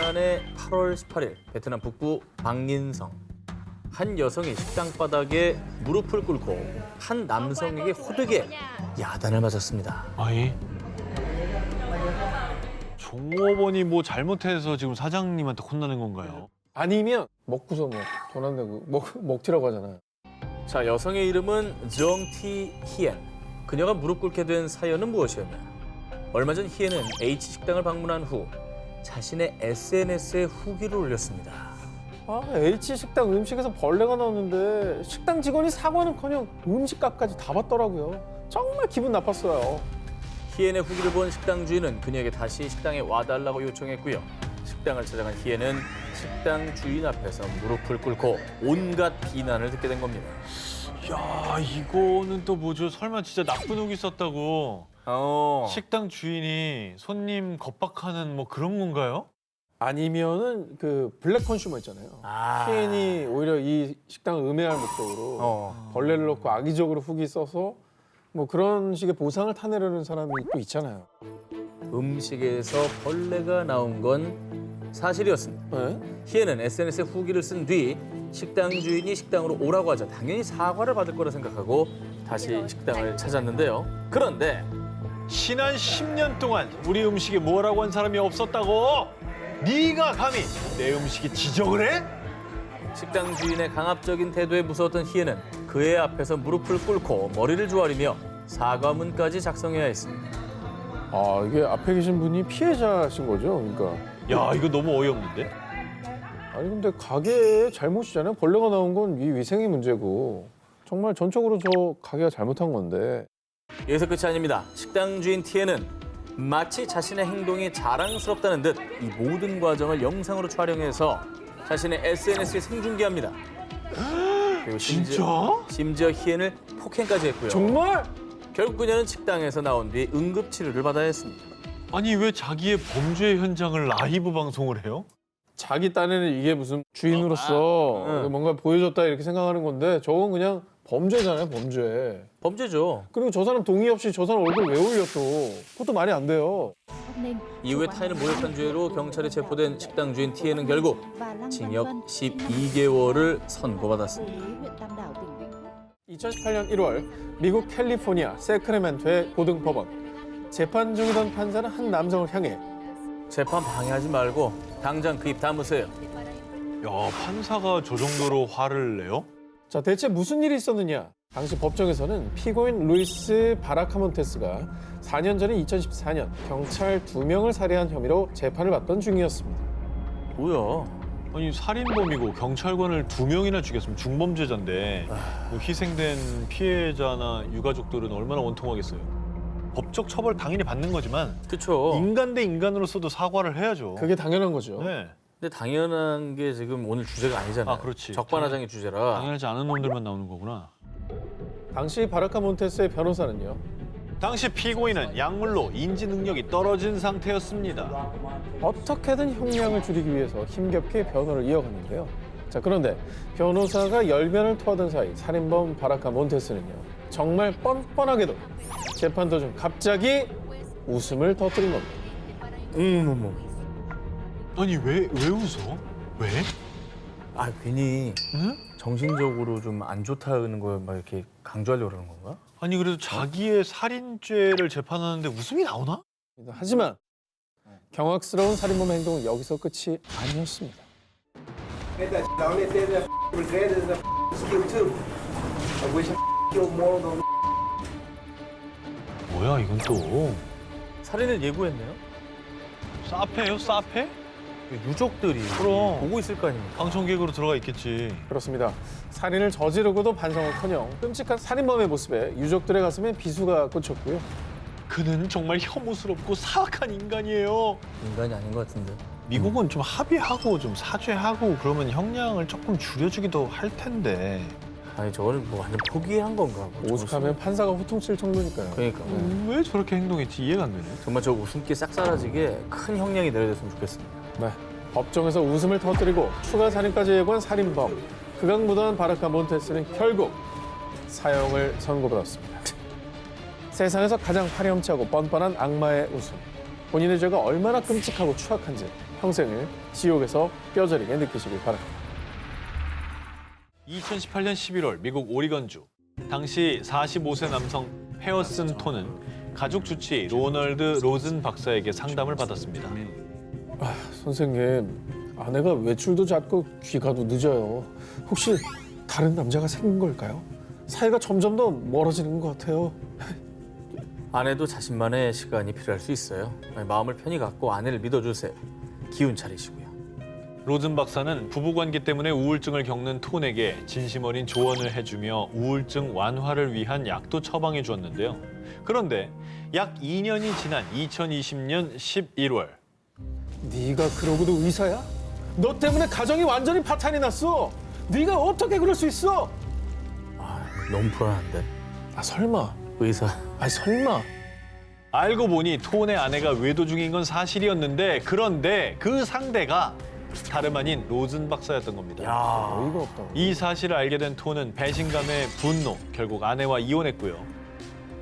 지난해 8월 18일 베트남 북부 방린성 한 여성이 식당 바닥에 무릎을 꿇고 한 남성에게 호되게 야단을 맞았습니다. 아니 종업원이 뭐 잘못해서 지금 사장님한테 혼나는 건가요? 아니면 먹고서 뭐 돈 안 내고 먹튀라고 하잖아요. 자, 여성의 이름은 정티 희엔. 그녀가 무릎 꿇게 된 사연은 무엇이었냐? 얼마 전 희엔은 H식당을 방문한 후 자신의 SNS에 후기를 올렸습니다. 아, H식당 음식에서 벌레가 나왔는데 식당 직원이 사과는커녕 음식값까지 다 받더라고요. 정말 기분 나빴어요. 희엔의 후기를 본 식당 주인은 그녀에게 다시 식당에 와달라고 요청했고요. 식당을 찾아간 희엔은 식당 주인 앞에서 무릎을 꿇고 온갖 비난을 듣게 된 겁니다. 야 이거는 또 뭐죠? 설마 진짜 나쁜 욱이 있었다고 식당 주인이 손님 겁박하는 뭐 그런 건가요? 아니면은 그 블랙 컨슈머 있잖아요. 희엔이 오히려 이 식당을 음해할 목적으로 벌레를 넣고 악의적으로 후기 써서 뭐 그런 식의 보상을 타내려는 사람이 또 있잖아요. 음식에서 벌레가 나온 건 사실이었습니다. 네? 희애는 SNS에 후기를 쓴 뒤 식당 주인이 식당으로 오라고 하자 당연히 사과를 받을 거라 생각하고 다시 식당을 찾았는데요. 그런데 지난 10년 동안 우리 음식에 뭐라고 한 사람이 없었다고? 네가 감히 내 음식에 지적을 해? 식당 주인의 강압적인 태도에 무서웠던 희애는 그의 앞에서 무릎을 꿇고 머리를 조아리며 사과문까지 작성해야 했습니다. 아, 이게 앞에 계신 분이 피해자신 거죠? 그러니까. 야 이거 너무 어이없는데? 아니 근데 가게의 잘못이잖아요. 벌레가 나온 건 이 위생의 문제고 정말 전적으로 저 가게가 잘못한 건데. 여기서 끝이 아닙니다. 식당 주인 티에는 마치 자신의 행동이 자랑스럽다는 듯 이 모든 과정을 영상으로 촬영해서 자신의 SNS에 생중계합니다. 그리고 심지어 희엔을 폭행까지 했고요. 정말? 결국 그녀는 식당에서 나온 뒤 응급치료를 받아야 했습니다. 아니 왜 자기의 범죄 현장을 라이브 방송을 해요? 자기 딴에는 이게 무슨 주인으로서 뭔가 보여줬다 이렇게 생각하는 건데 저건 그냥 범죄잖아요, 범죄. 범죄죠. 그리고 저 사람 동의 없이 저 사람 얼굴 왜 올려 또. 그것도 말이 안 돼요. 이후에 타인을 모욕한 죄로 경찰에 체포된 식당 주인 티에는 결국 징역 12개월을 선고받았습니다. 2018년 1월 미국 캘리포니아 세크라멘토의 고등법원. 재판 중이던 판사는 한 남성을 향해 재판 방해하지 말고 당장 그 입 다무세요. 야 판사가 저 정도로 화를 내요? 자, 대체 무슨 일이 있었느냐? 당시 법정에서는 피고인 루이스 바라카몬테스가 4년 전인 2014년 경찰 2명을 살해한 혐의로 재판을 받던 중이었습니다. 뭐야? 아니 살인범이고 경찰관을 2명이나 죽였으면 중범죄자인데 그 희생된 피해자나 유가족들은 얼마나 원통하겠어요. 법적 처벌 당연히 받는 거지만 그쵸. 인간 대 인간으로서도 사과를 해야죠. 그게 당연한 거죠. 네. 근데 당연한 게 지금 오늘 주제가 아니잖아요. 아, 그렇지. 적반하장의 주제라. 당연하지 않은 놈들만 나오는 거구나. 당시 바라카몬테스의 변호사는요. 당시 피고인은 약물로 인지 능력이 떨어진 상태였습니다. 어떻게든 형량을 줄이기 위해서 힘겹게 변호를 이어갔는데요. 자, 그런데 변호사가 열변을 토하던 사이 살인범 바라카몬테스는요. 정말 뻔뻔하게도 재판 도중 갑자기 웃음을 터뜨린 겁니다. 아니 왜 웃어? 왜? 아, 괜히 응? 정신적으로 좀 안 좋다는 걸 막 이렇게 강조하려고 그러는 건가? 아니 그래도 자기의 살인죄를 재판하는데 웃음이 나오나? 하지만 경악스러운 살인범 행동은 여기서 끝이 아니었습니다. The only thing that regret is the skill too. I wish I killed more of them. 뭐야 이건 또 살인을 예고했네요? 사페예요 사페? 유족들이 그럼. 보고 있을 거 아닙니까? 방청객으로 들어가 있겠지. 그렇습니다. 살인을 저지르고도 반성은커녕 끔찍한 살인범의 모습에 유족들의 가슴에 비수가 꽂혔고요. 그는 정말 혐오스럽고 사악한 인간이에요. 인간이 아닌 것 같은데. 미국은 좀 합의하고 좀 사죄하고 그러면 형량을 조금 줄여주기도 할 텐데. 아니, 저거는 뭐 완전 포기한 건가? 뭐 오죽하면 판사가 호통칠 정도니까요. 그러니까. 왜 저렇게 행동했지 이해가 안 되네. 정말 저 웃음기 싹 사라지게 큰 형량이 내려졌으면 좋겠습니다. 네. 법정에서 웃음을 터뜨리고 추가 살인까지 예고한 살인범. 극악무도한 바라카몬테스는 결국 사형을 선고받았습니다. 세상에서 가장 파렴치하고 뻔뻔한 악마의 웃음. 본인의 죄가 얼마나 끔찍하고 추악한지 평생을 지옥에서 뼈저리게 느끼시길 바랍니다. 2018년 11월 미국 오리건주. 당시 45세 남성 페어슨 톤은 가족 주치 로널드 로즌 박사에게 상담을 받았습니다. 선생님, 아내가 외출도 잦고 귀가도 늦어요. 혹시 다른 남자가 생긴 걸까요? 사이가 점점 더 멀어지는 것 같아요. 아내도 자신만의 시간이 필요할 수 있어요. 마음을 편히 갖고 아내를 믿어주세요. 기운 차리시고요. 로즌 박사는 부부관계 때문에 우울증을 겪는 톤에게 진심 어린 조언을 해주며 우울증 완화를 위한 약도 처방해 주었는데요. 그런데 약 2년이 지난 2020년 11월 네가 그러고도 의사야? 너 때문에 가정이 완전히 파탄이 났어. 네가 어떻게 그럴 수 있어? 너무 불안한데. 설마. 의사. 설마. 알고 보니 톤의 아내가 외도 중인 건 사실이었는데 그런데 그 상대가 다름 아닌 로즌 박사였던 겁니다. 어이가 없다. 이 사실을 알게 된 톤은 배신감에 분노, 결국 아내와 이혼했고요.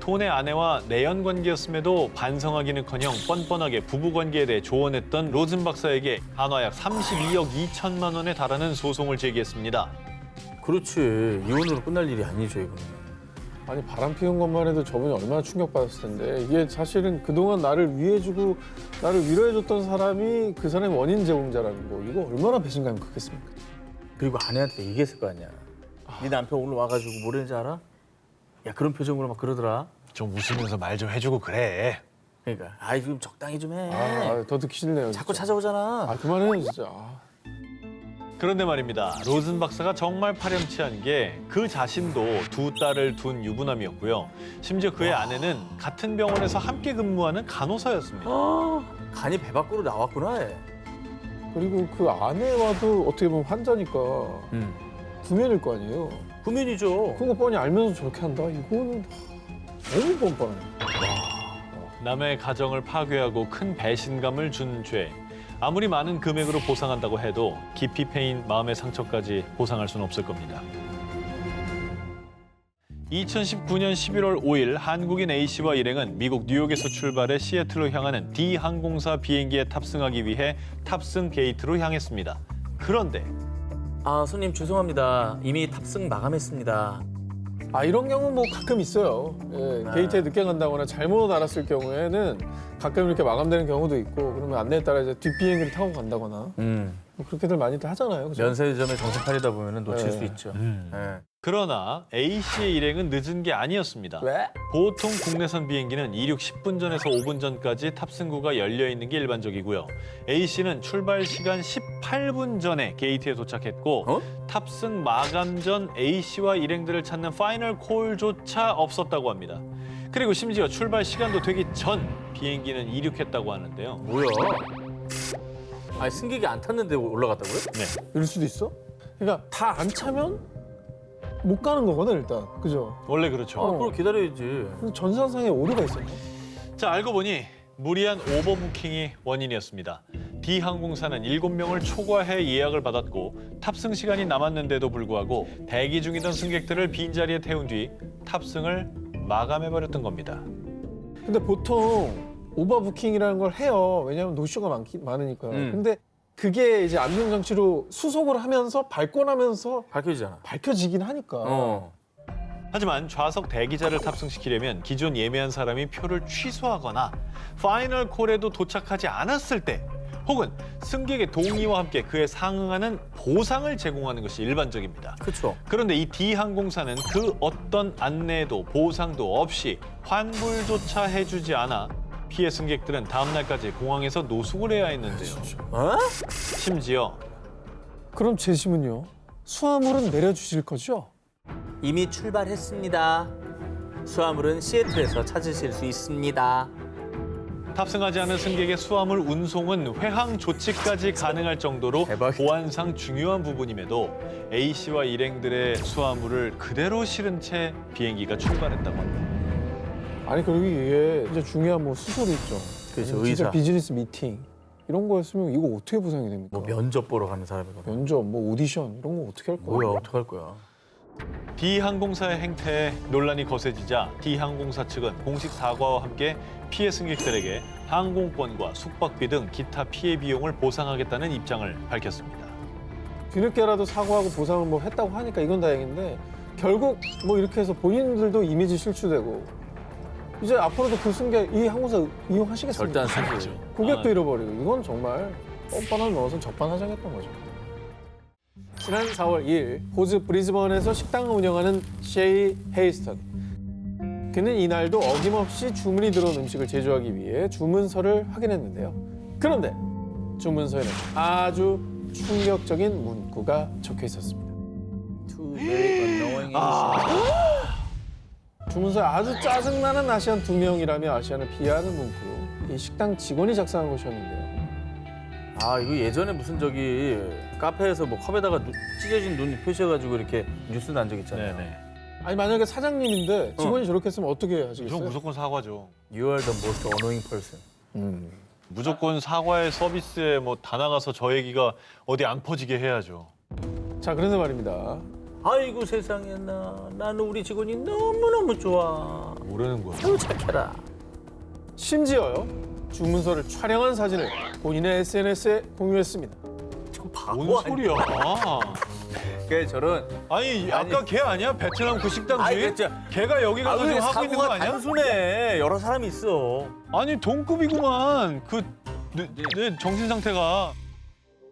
톤의 아내와 내연 관계였음에도 반성하기는커녕 뻔뻔하게 부부관계에 대해 조언했던 로즌 박사에게 한화약 32억 2천만 원에 달하는 소송을 제기했습니다. 그렇지. 이혼으로 끝날 일이 아니죠, 이거는. 아니, 바람 피운 것만 해도 저분이 얼마나 충격받았을 텐데, 이게 사실은 그동안 나를 위해주고 나를 위로해줬던 사람이 그 사람의 원인 제공자라는 거, 이거 얼마나 배신감이 크겠습니까? 그리고 아내한테 얘기했을 거 아니야. 네 남편 오늘 와가지고 뭐랬는지 알아? 야, 그런 표정으로 막 그러더라. 좀 웃으면서 말 좀 해주고 그래. 그러니까 좀 적당히 좀 해. 더 듣기 싫네요. 자꾸 진짜. 찾아오잖아. 그만해요, 진짜. 그런데 말입니다. 로즌 박사가 정말 파렴치한 게 그 자신도 두 딸을 둔 유부남이었고요. 심지어 그의 아내는 같은 병원에서 함께 근무하는 간호사였습니다. 간이 배 밖으로 나왔구나. 얘. 그리고 그 아내와도 어떻게 보면 환자니까 구면일 거 아니에요. 구면이죠. 그거 뻔히 알면서 저렇게 한다? 이거는 너무 뻔뻔해. 남의 가정을 파괴하고 큰 배신감을 준 죄. 아무리 많은 금액으로 보상한다고 해도 깊이 패인 마음의 상처까지 보상할 수는 없을 겁니다. 2019년 11월 5일 한국인 A씨와 일행은 미국 뉴욕에서 출발해 시애틀로 향하는 D 항공사 비행기에 탑승하기 위해 탑승 게이트로 향했습니다. 그런데 손님 죄송합니다. 이미 탑승 마감했습니다. 이런 경우 뭐 가끔 있어요. 게이트에 늦게 간다거나 잘못 알았을 경우에는 가끔 이렇게 마감되는 경우도 있고, 그러면 안내에 따라 이제 뒷비행기를 타고 간다거나 뭐 그렇게들 많이들 하잖아요. 그죠? 면세점에 정신팔리다 보면 놓칠 네. 수 있죠. 네. 그러나 A씨의 일행은 늦은 게 아니었습니다. 왜? 보통 국내선 비행기는 이륙 10분 전에서 5분 전까지 탑승구가 열려 있는 게 일반적이고요. A씨는 출발 시간 18분 전에 게이트에 도착했고 탑승 마감 전 A씨와 일행들을 찾는 파이널 콜조차 없었다고 합니다. 그리고 심지어 출발 시간도 되기 전 비행기는 이륙했다고 하는데요. 뭐야? 승객이 안 탔는데 올라갔다고요? 네. 이럴 수도 있어? 그러니까 다 안 차면 못 가는 거거든, 일단. 그죠? 원래 그렇죠. 그걸 기다려야지. 근데 전산상에 오류가 있었나? 자, 알고 보니 무리한 오버부킹이 원인이었습니다. D 항공사는 7명을 초과해 예약을 받았고 탑승 시간이 남았는데도 불구하고 대기 중이던 승객들을 빈자리에 태운 뒤 탑승을 마감해버렸던 겁니다. 근데 보통 오버부킹이라는 걸 해요. 왜냐하면 노쇼가 많으니까. 근데 그게 이제 안전장치로 수속을 하면서 밟고 나면서 밝혀지잖아. 밝혀지긴 하니까. 하지만 좌석 대기자를 탑승시키려면 기존 예매한 사람이 표를 취소하거나 파이널 콜에도 도착하지 않았을 때 혹은 승객의 동의와 함께 그에 상응하는 보상을 제공하는 것이 일반적입니다. 그렇죠. 그런데 이 D 항공사는 그 어떤 안내도 보상도 없이 환불조차 해주지 않아 피해 승객들은 다음 날까지 공항에서 노숙을 해야 했는데요. 심지어 그럼 재심은요? 수화물은 내려주실 거죠? 이미 출발했습니다. 수화물은 시애틀에서 찾으실 수 있습니다. 탑승하지 않은 승객의 수화물 운송은 회항 조치까지 가능할 정도로 대박이다. 보안상 중요한 부분임에도 A씨와 일행들의 수화물을 그대로 실은 채 비행기가 출발했다고 합니다. 아니, 그리고 이게 진짜 중요한 뭐 수소리 있죠. 그렇죠, 아니면 진짜 의사. 비즈니스 미팅. 이런 거였으면 이거 어떻게 보상이 됩니까? 뭐 면접 보러 가는 사람이거든. 면접, 뭐 오디션 이런 거 어떻게 할 거야? 뭐야, 어떡할 거야. D항공사의 행태에 논란이 거세지자 D항공사 측은 공식 사과와 함께 피해 승객들에게 항공권과 숙박비 등 기타 피해 비용을 보상하겠다는 입장을 밝혔습니다. 뒤늦게라도 사과하고 보상을 뭐 했다고 하니까 이건 다행인데 결국 뭐 이렇게 해서 본인들도 이미지 실추되고 이제 앞으로도 그 승객 이 항공사 이용하시겠습니까? 절대 안 쓰지. 고객도 잃어버리고 이건 정말 뻔뻔한 넣어서 적반하장했던 거죠. 지난 4월 2일 호주 브리즈번에서 식당을 운영하는 셰이 헤이스턴. 그는 이날도 어김없이 주문이 들어온 음식을 제조하기 위해 주문서를 확인했는데요. 그런데 주문서에는 아주 충격적인 문구가 적혀 있었습니다. Two very annoying 주문서에 아주 짜증나는 아시안 2명이라며 아시안을 비하하는 문구. 이 식당 직원이 작성한 것이었는데요. 아 이거 예전에 무슨 저기 카페에서 뭐 컵에다가 찢어진 눈 표시해가지고 이렇게 뉴스 난 적 있잖아요. 네네. 아니 만약에 사장님인데 직원이 저렇게 했으면 어떻게 저 하시겠어요? 무조건 사과죠. You are the most annoying person. 무조건 사과의 서비스에 뭐 다 나가서 저 얘기가 어디 안 퍼지게 해야죠. 자, 그런데 말입니다. 아이고 세상에 나는 우리 직원이 너무너무 좋아. 모르는 거야. 아유 착해라. 심지어요. 주문서를 촬영한 사진을 본인의 SNS에 공유했습니다. 저 바보 뭔 아니야? 소리야? 그게 저런 아니 아까 걔 아니야? 베트남 그 식당 아니, 주인? 진짜. 걔가 여기 가서 왜 지금 하고 있는 거 사고가 아니야? 단순해. 여러 사람이 있어. 아니 동급이구만. 내 정신 상태가.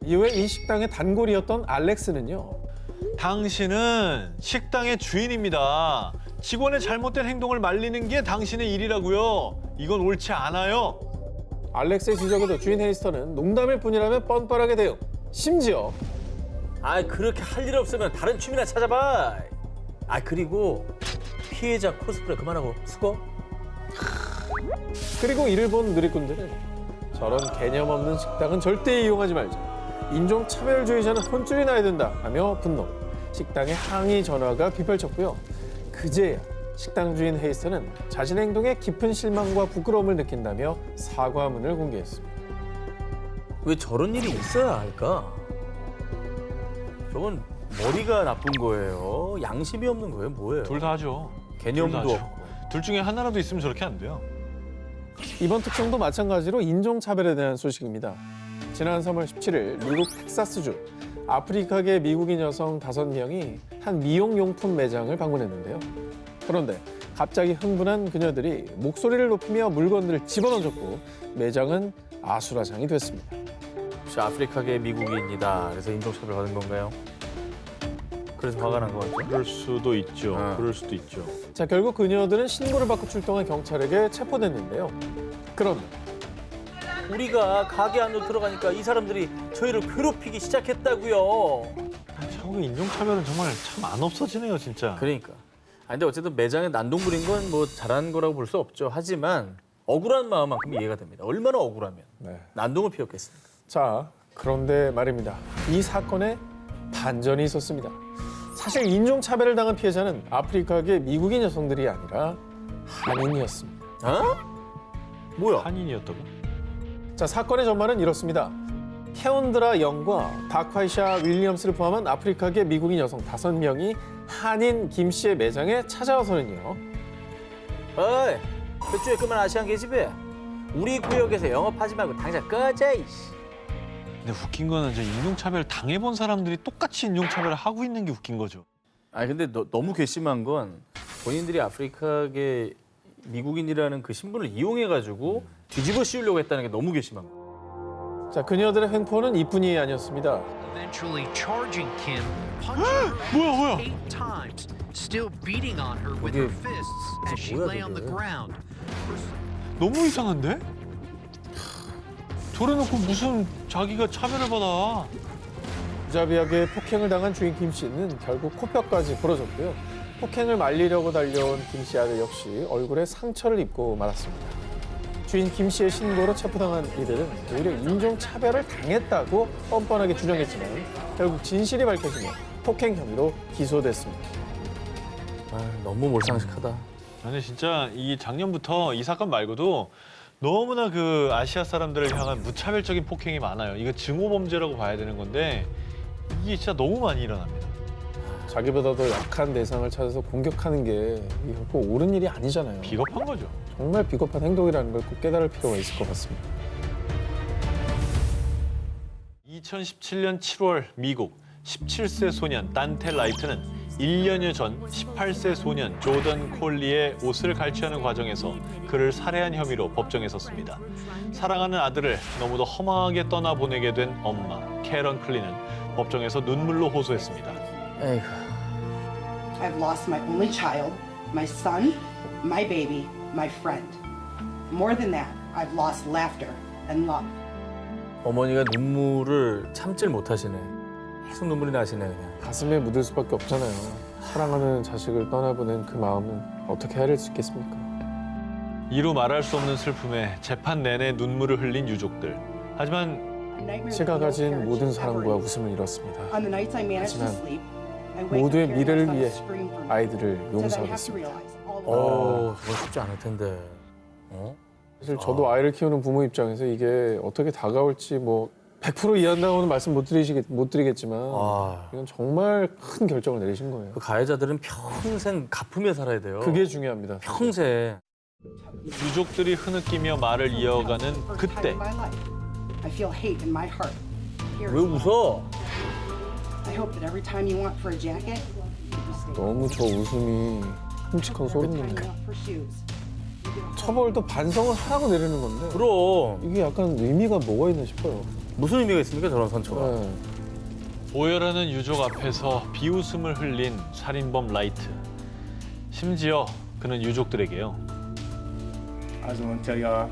이후에 이 식당의 단골이었던 알렉스는요. 당신은 식당의 주인입니다. 직원의 잘못된 행동을 말리는 게 당신의 일이라고요. 이건 옳지 않아요. 알렉스의 지적에도 주인 헤이스턴은 농담일 뿐이라며 뻔뻔하게 대응. 심지어 아 그렇게 할 일 없으면 다른 취미나 찾아봐. 아 그리고 피해자 코스프레 그만하고 수고. 그리고 이를 본 누리꾼들은 저런 개념 없는 식당은 절대 이용하지 말자. 인종차별주의자는 혼쭐이 나야 된다 하며 분노. 식당에 항의 전화가 빗발쳤고요. 그제야 식당 주인 헤이스턴은 자신의 행동에 깊은 실망과 부끄러움을 느낀다며 사과문을 공개했습니다. 왜 저런 일이 있어야 할까? 저건 머리가 나쁜 거예요. 양심이 없는 거예요. 뭐예요? 둘 다 하죠. 개념도 둘 다 하죠. 없고. 둘 중에 하나라도 있으면 저렇게 안 돼요. 이번 특종도 마찬가지로 인종차별에 대한 소식입니다. 지난 3월 17일 미국 텍사스주 아프리카계 미국인 여성 5명이 한 미용용품 매장을 방문했는데요. 그런데 갑자기 흥분한 그녀들이 목소리를 높이며 물건들을 집어던졌고 매장은 아수라장이 됐습니다. 혹시 아프리카계 미국인이다. 그래서 인종차별 받은 건가요? 그래서 화가 난 거 같죠? 그럴 수도 있죠. 어. 그럴 수도 있죠. 자, 결국 그녀들은 신고를 받고 출동한 경찰에게 체포됐는데요. 그런데 우리가 가게 안으로 들어가니까 이 사람들이 저희를 괴롭히기 시작했다고요. 한국의 인종차별은 정말 참 안 없어지네요, 진짜. 그러니까. 아 근데 어쨌든 매장에 난동 부린 건 뭐 잘한 거라고 볼 수 없죠. 하지만 억울한 마음만큼 이해가 됩니다. 얼마나 억울하면 난동을 피웠겠습니까? 자, 그런데 말입니다. 이 사건에 반전이 있었습니다. 사실 인종차별을 당한 피해자는 아프리카계 미국인 여성들이 아니라 한인이었습니다. 어? 뭐야? 한인이었다고? 자, 사건의 전말은 이렇습니다. 케온드라 영과 다콰이샤 윌리엄스를 포함한 아프리카계 미국인 여성 5명이 한인 김 씨의 매장에 찾아와서는요. 어이, 그쪽에 그만 아시안 계집애. 우리 구역에서 영업하지 말고 당장 꺼져, 이씨. 근데 웃긴 거는 저 인종차별 당해본 사람들이 똑같이 인종차별을 하고 있는 게 웃긴 거죠. 아니 근데 너무 괘씸한 건 본인들이 아프리카계 미국인이라는 그 신분을 이용해가지고 뒤집어 씌우려고 했다는 게 너무 괘씸한 거예요. 자, 그녀들의 횡포는 이뿐이 아니었습니다. Eventually charging Kim, punching her 뭐야? 8 times, still beating on her with her fists as she 뭐야, lay on the 저게? ground. 너무 이상한데? 저래놓고 무슨 자기가 차별을 받아. 무자비하게 폭행을 당한 주인 김 씨는 결국 코뼈까지 부러졌고요. 폭행을 말리려고 달려온 김 씨 아들 역시 얼굴에 상처를 입고 말았습니다. 주인 김 씨의 신고로 체포당한 이들은 오히려 인종차별을 당했다고 뻔뻔하게 주장했지만 결국 진실이 밝혀지며 폭행 혐의로 기소됐습니다. 아, 너무 몰상식하다. 아니 진짜 이 작년부터 이 사건 말고도 너무나 그 아시아 사람들을 향한 무차별적인 폭행이 많아요. 이거 증오범죄라고 봐야 되는 건데 이게 진짜 너무 많이 일어납니다. 자기보다 더 약한 대상을 찾아서 공격하는 게 이게 꼭 옳은 일이 아니잖아요. 비겁한 거죠. 정말 비겁한 행동이라는 걸 꼭 깨달을 필요가 있을 것 같습니다. 2017년 7월 미국 17세 소년 단테 라이트는 1년여 전 18세 소년 조던 콜리의 옷을 갈취하는 과정에서 그를 살해한 혐의로 법정에 섰습니다. 사랑하는 아들을 너무도 허망하게 떠나보내게 된 엄마 캐런 클리는 법정에서 눈물로 호소했습니다. 에이구. I've lost my only child, my son, my baby, my friend. More than that, I've lost laughter and love. 어머니가 눈물을 참질 못하시네. 계속 눈물이 나시네 그냥. 가슴에 묻을 수밖에 없잖아요. 사랑하는 자식을 떠나보낸 그 마음은 어떻게 헤아릴 수 있겠습니까? 이루 말할 수 없는 슬픔에 재판 내내 눈물을 흘린 유족들. 하지만 제가 가진 모든 사랑과 웃음을 잃었습니다. 하지만 모두의 모두의 미래를 위해 아이들을 용서하겠습니다. 정말 쉽지 않을 텐데. 사실 저도 아이를 키우는 부모 입장에서 이게 어떻게 다가올지 뭐 100% 이해한다고는 말씀 못 드리겠지만 이건 정말 큰 결정을 내리신 거예요. 그 가해자들은 평생 갚으며 살아야 돼요. 그게 중요합니다. 평생. 유족들이 흐느끼며 말을 이어가는 그때 왜 웃어? 너무 저 웃음이 끔찍하고 소름 돋네요. 처벌도 반성을 하라고 내리는 건데 그럼 이게 약간 의미가 뭐가 있나 싶어요. 무슨 의미가 있습니까 저런 선처가? 네. 오열하는 유족 앞에서 비웃음을 흘린 살인범 라이트. 심지어 그는 유족들에게요. I just want to tell y'all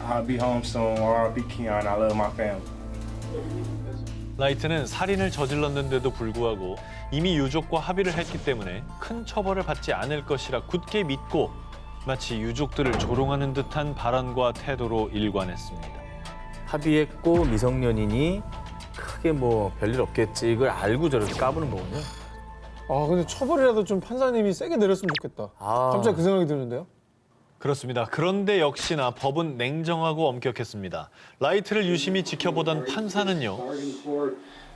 I'll be home soon. R.I.P. Keon. I love my family. 라이트는 살인을 저질렀는데도 불구하고 이미 유족과 합의를 했기 때문에 큰 처벌을 받지 않을 것이라 굳게 믿고 마치 유족들을 조롱하는 듯한 발언과 태도로 일관했습니다. 합의했고 미성년이니 크게 뭐 별일 없겠지 이걸 알고 저렇게 까부는 거군요. 아 근데 처벌이라도 좀 판사님이 세게 내렸으면 좋겠다. 갑자기 그 생각이 드는데요. 그렇습니다. 그런데 역시나 법은 냉정하고 엄격했습니다. 라이트를 유심히 지켜보던 판사는요. Bargained for,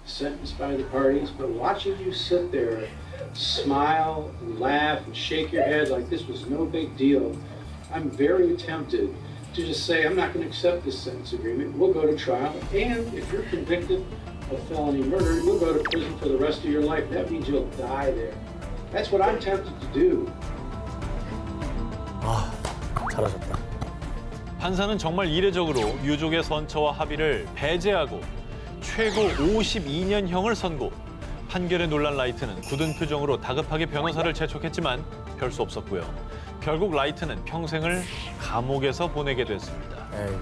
sentenced by the parties, but watching you sit there, smile, laugh, and shake your head like this was no big deal, I'm very tempted to just say, I'm not going to accept this sentence agreement. We'll go to trial, and if you're convicted of felony murder, you'll go to prison for the rest of your life. That means you'll die there. That's what I'm tempted to do. 잘하셨다. 판사는 정말 이례적으로 유족의 선처와 합의를 배제하고 최고 52년형을 선고. 판결에 놀란 라이트는 굳은 표정으로 다급하게 변호사를 재촉했지만 별 수 없었고요. 결국 라이트는 평생을 감옥에서 보내게 됐습니다. 에이구.